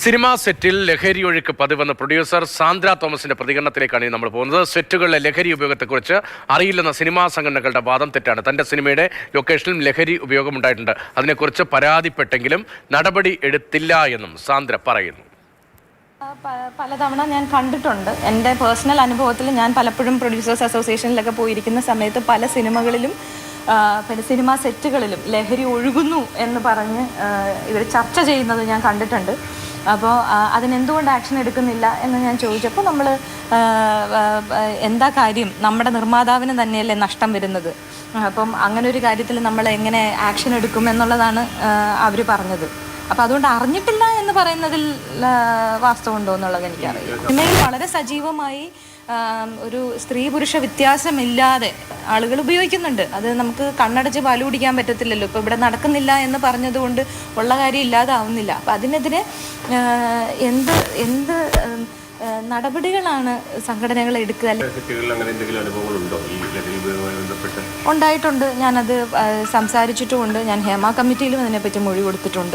Cinema സെറ്റിൽ ലഹരി ഒഴുക്ക് പതിവെന്ന producer Sandra തോമസിന്റെ പ്രതികരണത്തിലേക്കാണ് നമ്മൾ പോകുന്നത്. സെറ്റുകളിലെ ലഹരി ഉപയോഗത്തെക്കുറിച്ച് അറിയില്ലെന്ന സിനിമാ സംഘടനകളുടെ വാദം തെറ്റാണ്. തന്റെ സിനിമയുടെ ലൊക്കേഷനിൽ ലഹരി ഉപയോഗം ഉണ്ടായിട്ടുണ്ട്. അതിനെക്കുറിച്ച് പരാതിപ്പെട്ടെങ്കിലും നടപടി എടുത്തില്ല എന്നും സാന്ദ്ര പറയുന്നു. പലതവണ ഞാൻ കണ്ടിട്ടുണ്ട്. എൻ്റെ പേഴ്സണൽ അനുഭവത്തിൽ ഞാൻ പലപ്പോഴും പ്രൊഡ്യൂസേഴ്സ് അസോസിയേഷനിലൊക്കെ പോയിരിക്കുന്ന സമയത്ത് പല സിനിമകളിലും പിന്നെ സിനിമാ സെറ്റുകളിലും ലഹരി ഒഴുകുന്നു എന്ന് പറഞ്ഞ് ഇവർ ചർച്ച ചെയ്യുന്നത് ഞാൻ കണ്ടിട്ടുണ്ട്. അപ്പോൾ അതിനെന്തുകൊണ്ട് ആക്ഷൻ എടുക്കുന്നില്ല എന്ന് ഞാൻ ചോദിച്ചപ്പോൾ നമ്മൾ എന്താ കാര്യം, നമ്മുടെ നിർമ്മാതാവിന് തന്നെയല്ലേ നഷ്ടം വരുന്നത്, അപ്പം അങ്ങനെ ഒരു കാര്യത്തിൽ നമ്മൾ എങ്ങനെ ആക്ഷൻ എടുക്കും എന്നുള്ളതാണ് അവർ പറഞ്ഞത്. അപ്പോൾ അതുകൊണ്ട് അറിഞ്ഞിട്ടില്ല എന്ന് പറയുന്നതിൽ വാസ്തവമുണ്ടോ എന്നുള്ളത് എനിക്കറിയില്ല. സിനിമയിൽ വളരെ സജീവമായി ഒരു സ്ത്രീ പുരുഷ വ്യത്യാസമില്ലാതെ ആളുകൾ ഉപയോഗിക്കുന്നുണ്ട്. അത് നമുക്ക് കണ്ണടച്ച് പാല് കുടിക്കാൻ പറ്റത്തില്ലല്ലോ. ഇപ്പോൾ ഇവിടെ നടക്കുന്നില്ല എന്ന് പറഞ്ഞതുകൊണ്ട് ഉള്ള കാര്യം ഇല്ലാതാവുന്നില്ല. അപ്പം അതിനെതിരെ എന്ത് നടപടികളാണ് സംഘടനകൾ എടുക്കുക? ഉണ്ടായിട്ടുണ്ട്. ഞാനത് സംസാരിച്ചിട്ടുമുണ്ട്. ഞാൻ ഹേമ കമ്മിറ്റിയിലും അതിനെപ്പറ്റി മൊഴി കൊടുത്തിട്ടുണ്ട്.